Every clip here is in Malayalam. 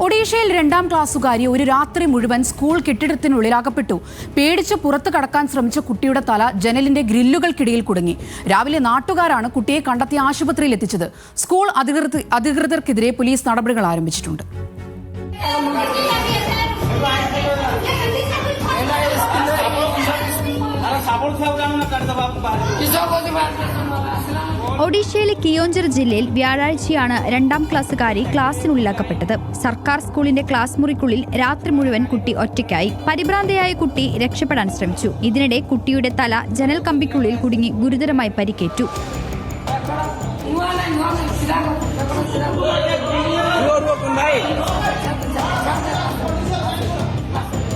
ഒഡീഷയിൽ 2ാം ക്ലാസ്സുകാരി ഒരു രാത്രി മുഴുവൻ സ്കൂൾ കെട്ടിടത്തിനുള്ളിൽ അകപ്പെട്ടു. പേടിച്ച് പുറത്തു കടക്കാൻ ശ്രമിച്ച കുട്ടിയുടെ തല ജനലിന്റെ ഗ്രില്ലുകൾക്കിടയിൽ കുടുങ്ങി. രാവിലെ നാട്ടുകാരാണ് കുട്ടിയെ കണ്ടെത്തി ആശുപത്രിയിൽ എത്തിച്ചത്. സ്കൂൾ അധികൃതർക്കെതിരെ പോലീസ് നടപടികൾ ആരംഭിച്ചിട്ടുണ്ട്. ഒഡീഷയിലെ കിയോഞ്ചർ ജില്ലയിൽ വ്യാഴാഴ്ചയാണ് 2ാം ക്ലാസ്സുകാരി ക്ലാസ്സിനുള്ളിൽ അകപ്പെട്ടത്. സർക്കാർ സ്കൂളിന്റെ ക്ലാസ് മുറിക്കുള്ളിൽ രാത്രി മുഴുവൻ കുട്ടി ഒറ്റയ്ക്കായി. പരിഭ്രാന്തയായ കുട്ടി രക്ഷപ്പെടാൻ ശ്രമിച്ചു. ഇതിനിടെ കുട്ടിയുടെ തല ജനൽ കമ്പിക്കുള്ളിൽ കുടുങ്ങി ഗുരുതരമായി പരിക്കേറ്റു.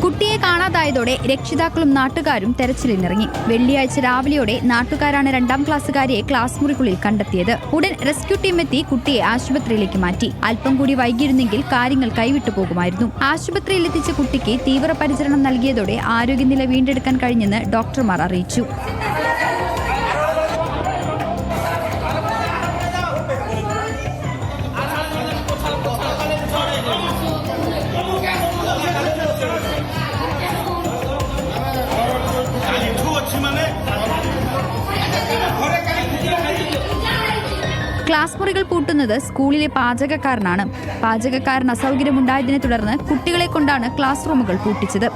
കുട്ടിയെ കാണാതായതോടെ രക്ഷിതാക്കളും നാട്ടുകാരും തെരച്ചിലിനിറങ്ങി. വെള്ളിയാഴ്ച രാവിലെയോടെ നാട്ടുകാരാണ് 2ാം ക്ലാസ്സുകാരിയെ ക്ലാസ് മുറിക്കുള്ളിൽ കണ്ടെത്തിയത്. ഉടൻ റെസ്ക്യൂ ടീം എത്തി കുട്ടിയെ ആശുപത്രിയിലേക്ക് മാറ്റി. അല്പം കൂടി വൈകിയിരുന്നെങ്കിൽ കാര്യങ്ങൾ കൈവിട്ടു പോകുമായിരുന്നു. ആശുപത്രിയിൽ എത്തിച്ച കുട്ടിക്ക് തീവ്രപരിചരണം നൽകിയതോടെ ആരോഗ്യനില വീണ്ടെടുക്കാൻ കഴിഞ്ഞെന്ന് ഡോക്ടർമാർ അറിയിച്ചു. ക്ലാസ് മുറികൾ പൂട്ടുന്നത് സ്കൂളിലെ പാചകക്കാരനാണ്. പാചകക്കാരന് അസൗകര്യമുണ്ടായതിനെ തുടർന്ന് കുട്ടികളെ കൊണ്ടാണ് ക്ലാസ് റൂമുകൾ പൂട്ടിച്ചത്.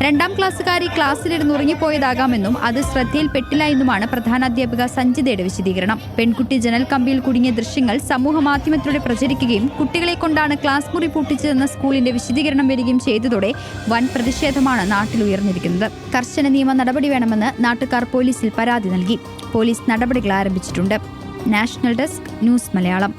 2ാം ക്ലാസ്സുകാരി ക്ലാസ്സിലിരുന്ന് ഉറങ്ങിപ്പോയതാകാമെന്നും അത് ശ്രദ്ധയിൽപ്പെട്ടില്ല എന്നുമാണ് പ്രധാനാധ്യാപിക സഞ്ജിതയുടെ വിശദീകരണം. പെൺകുട്ടി ജനൽ കമ്പിയിൽ കുടുങ്ങിയ ദൃശ്യങ്ങൾ സമൂഹ മാധ്യമത്തിലൂടെ പ്രചരിക്കുകയും കുട്ടികളെ കൊണ്ടാണ് ക്ലാസ് മുറി പൂട്ടിച്ചതെന്ന സ്കൂളിന്റെ വിശദീകരണം വരികയും ചെയ്തതോടെ വൻ പ്രതിഷേധമാണ് നാട്ടിൽ ഉയർന്നിരിക്കുന്നത്. കർശന നിയമ നടപടി വേണമെന്ന് നാട്ടുകാർ പോലീസിൽ പരാതി നൽകി. പോലീസ് നടപടികൾ ആരംഭിച്ചിട്ടുണ്ട്. National desk news Malayalam.